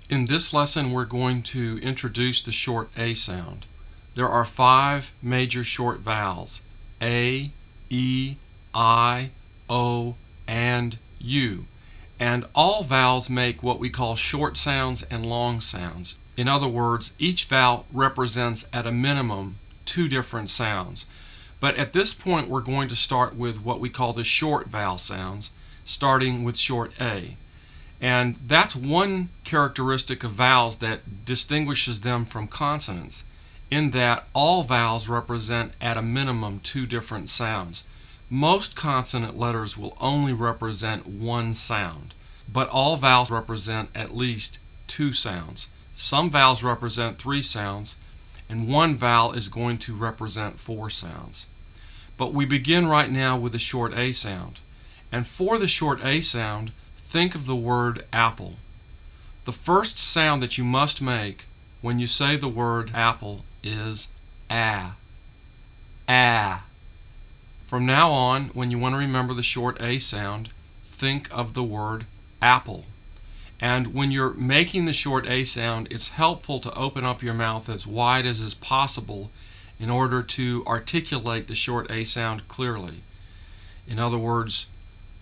In this lesson, we're going to introduce the short A sound. There are 5 major short vowels: A, E, I, O, and U. And all vowels make what we call short sounds and long sounds. In other words, each vowel represents at a minimum 2 different sounds. But at this point, we're going to start with what we call the short vowel sounds, starting with short A. And that's one characteristic of vowels that distinguishes them from consonants, in that all vowels represent at a minimum 2 different sounds. Most consonant letters will only represent 1 sound, but all vowels represent at least 2 sounds. Some vowels represent 3 sounds, and one vowel is going to represent 4 sounds. But we begin right now with the short A sound. And for the short A sound, think of the word apple. The first sound that you must make when you say the word apple is ah. Ah. From now on, when you want to remember the short A sound, think of the word apple. And when you're making the short A sound, it's helpful to open up your mouth as wide as is possible in order to articulate the short A sound clearly. In other words,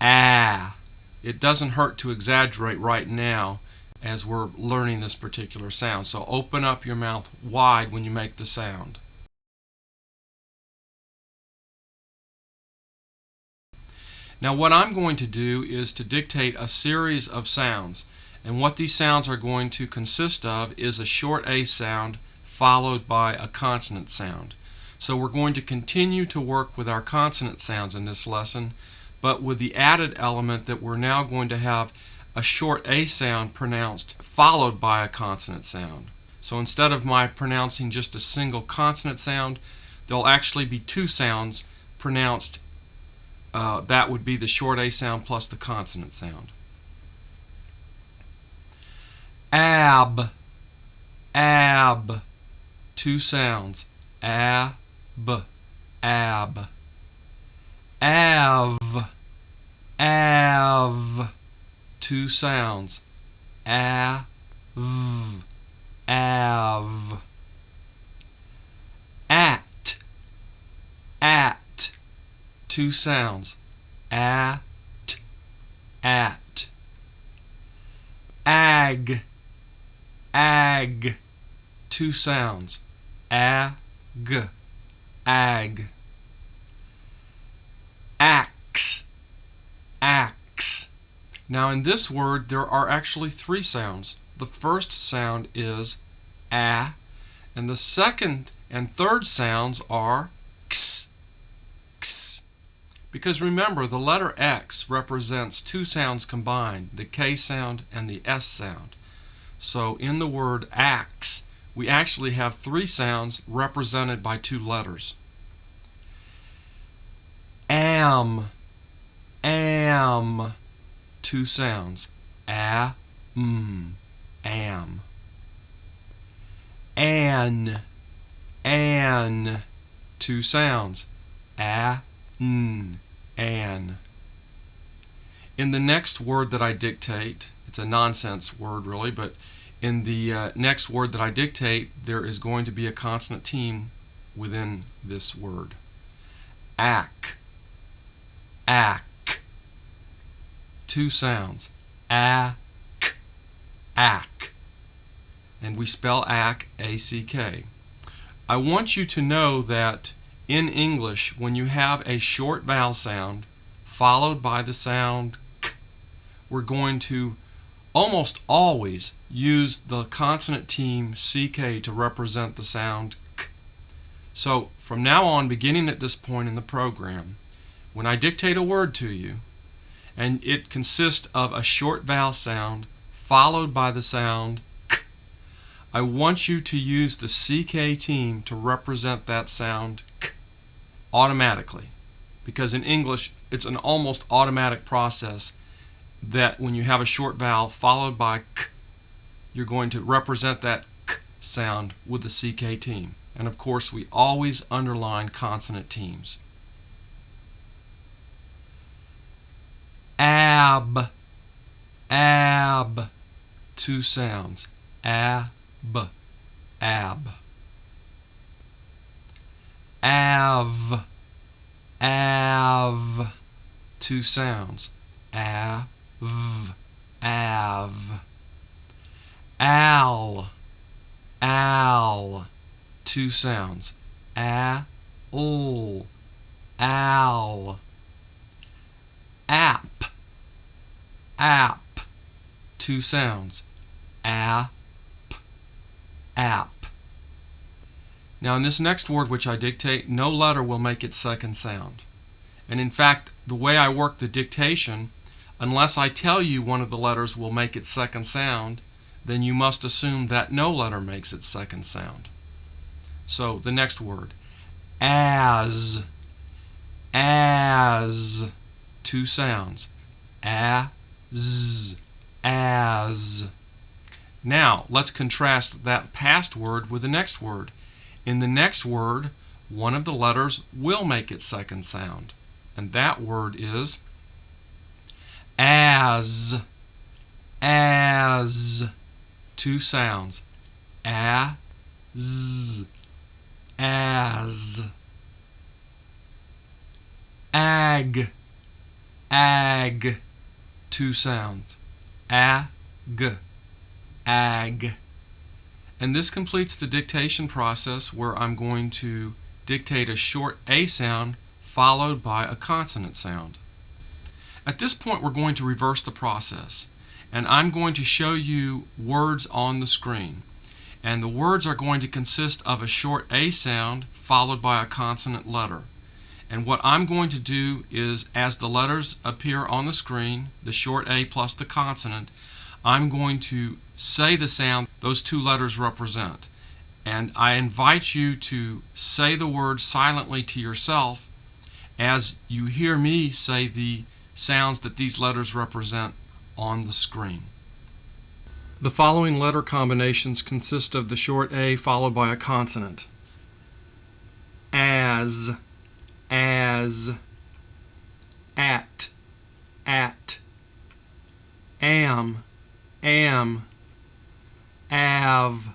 ah. It doesn't hurt to exaggerate right now as we're learning this particular sound. So open up your mouth wide when you make the sound. Now what I'm going to do is to dictate a series of sounds. And what these sounds are going to consist of is a short A sound followed by a consonant sound. So we're going to continue to work with our consonant sounds in this lesson, but with the added element that we're now going to have a short A sound pronounced followed by a consonant sound. So instead of my pronouncing just a single consonant sound, there'll actually be 2 sounds pronounced. That would be the short A sound plus the consonant sound. Ab, ab, 2 sounds. Ab, ab. Av, av, 2 sounds. Av, av. At, 2 sounds. At, at. Ag, 2 sounds. Ag, ag. Axe, axe. Now in this word there are actually 3 sounds. The first sound is a, and the second and third sounds are x, x. Because remember, the letter X represents 2 sounds combined, the K sound and the S sound. So in the word axe, we actually have 3 sounds represented by 2 letters. Am, 2 sounds. A, am. An, 2 sounds. A, an. In the next word that I dictate, it's a nonsense word really, but in the next word that I dictate, there is going to be a consonant team within this word. Ack, ack. 2 sounds. Ack, ack. And we spell ack, A-C-K. I want you to know that in English, when you have a short vowel sound followed by the sound k, we're going to almost always use the consonant team CK to represent the sound k. So from now on, beginning at this point in the program, when I dictate a word to you, and it consists of a short vowel sound followed by the sound k, I want you to use the CK team to represent that sound k automatically. Because in English, it's an almost automatic process that when you have a short vowel followed by k, you're going to represent that k sound with the CK team. And of course, we always underline consonant teams. Ab, 2 sounds. ab, ab. Av, av. Two sounds. Av, av. Al, al. Two sounds. Al, al. App, app. Two sounds. App, app. Now in this next word which I dictate, no letter will make its second sound. And in fact, the way I work the dictation, unless I tell you one of the letters will make its second sound, then you must assume that no letter makes its second sound. So the next word, as, as. Two sounds. As, as. Now, let's contrast that past word with the next word. In the next word, one of the letters will make its second sound, and that word is as, as. Two sounds. As, as. Ag, ag. Two sounds. Ag, ag. And this completes the dictation process where I'm going to dictate a short A sound followed by a consonant sound. At this point, we're going to reverse the process, and I'm going to show you words on the screen. And the words are going to consist of a short A sound followed by a consonant letter. And what I'm going to do is, as the letters appear on the screen, the short A plus the consonant, I'm going to say the sound those two letters represent. And I invite you to say the word silently to yourself as you hear me say the sounds that these letters represent on the screen. The following letter combinations consist of the short A followed by a consonant. As, at, am, av,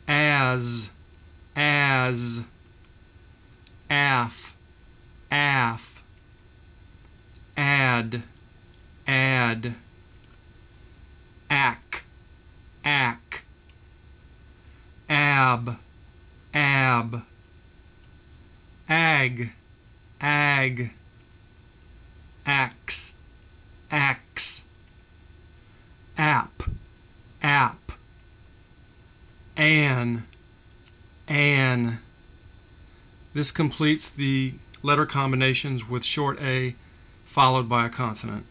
as, af, ad, ac, ab, ag, ax, app, an. This completes the letter combinations with short A followed by a consonant.